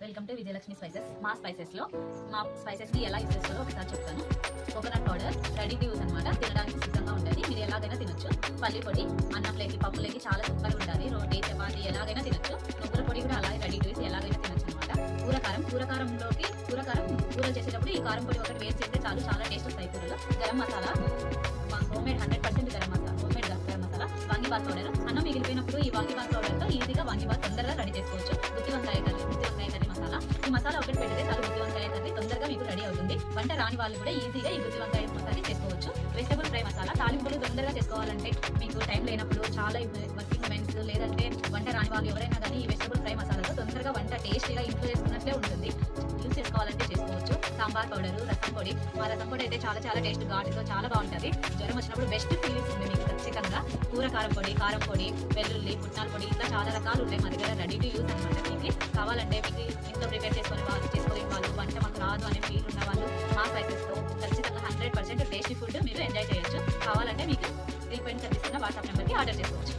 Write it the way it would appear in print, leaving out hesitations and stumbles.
Welcome to Vijayalakshmi spices. మా spices ని ఎలా యూస్ చేసుకోవాలో ఒకసారి చెప్తాను. Coconut powder ready to use అనమాట. తినడానికి సిద్ధంగా ఉంటుంది. మీరు ఎలాగైనా తినొచ్చు. పల్లి పొడి అన్నంలోకి పప్పులోకి చాలా సూపర్ ఉంటుంది. రోటీ చపాతి ఎలాగైనా తినొచ్చు. నువ్వుల పొడి కూడా అలాగే రెడీ టు యూస్ ఎలాగైనా తినొచ్చు అనమాట. కూరకారంలోకి కూరలు చేసేటప్పుడు ఈ కారం పొడి ఒకటి వేస్ట్ చేస్తే చాలు, చాలా టేస్ట్ వస్తాయి కూరలు. Garam masala homemade 100% garam masala, vangibath powder. అన్నం మిగిలిపోయినప్పుడు ఈ వాంగిబాత్ పౌడర్ తో ఈజీగా వాంగిబాత్ తొందరగా రెడీ చేసుకోవచ్చు. గుత్తి వంకాయ కర్రీ మసాలా. ఈ మసాలా ఒకటి పెడితే చాలు, గుత్తి వంకాయ కర్రీ తొందరగా మీకు రెడీ అవుతుంది. వంట రాని వాళ్ళు కూడా ఈజీగా ఈ గుత్తి వంకాయ కర్రీ చేసుకోవచ్చు. Vegetable fry masala. తాలింపులు తొందరగా చేసుకోవాలంటే మీకు టైం లేనప్పుడు, చాలా వర్కింగ్ ఉమెన్స్ లేదంటే వంట రాని వాళ్ళు ఎవరైనా కానీ ఈ వెజిటబుల్ ఫ్రై మసాలాతో తొందరగా వంట టేస్టీగా ఇంట్లో చేసుకున్నట్లే ఉంటుంది. యూస్ చేసుకోవాలంటే చేసుకోవచ్చు. సాంబార్ పౌడర్, రసం పొడి. మా రసం పొడి అయితే చాలా చాలా టేస్ట్ ఘాటుతో చాలా బాగుంటుంది. జ్వరం వచ్చినప్పుడు బెస్ట్ ఫీలింగ్స్ ఉంది మీకు ఖచ్చితంగా. కారం పొడి, వెల్లుల్లి, పుట్నాల పొడి, ఇట్లా చాలా రకాలు ఉంటాయి మా దగ్గర రెడీ టు యూస్ అనమాట. మీకు కావాలంటే మీకు ఇంట్లో ప్రిపేర్ చేసుకునే వాళ్ళు వంట మాకు రాదు అనే ఫీల్ ఉన్న వాళ్ళు మా స్పైసెస్తో ఖచ్చితంగా 100% టేస్టీ ఫుడ్ మీరు ఎంజాయ్ చేయొచ్చు. కావాలంటే మీకు 3 పాయింట్స్ కనిపిస్తున్న వాట్సాప్ నెంబర్కి ఆర్డర్ చేసుకోవచ్చు.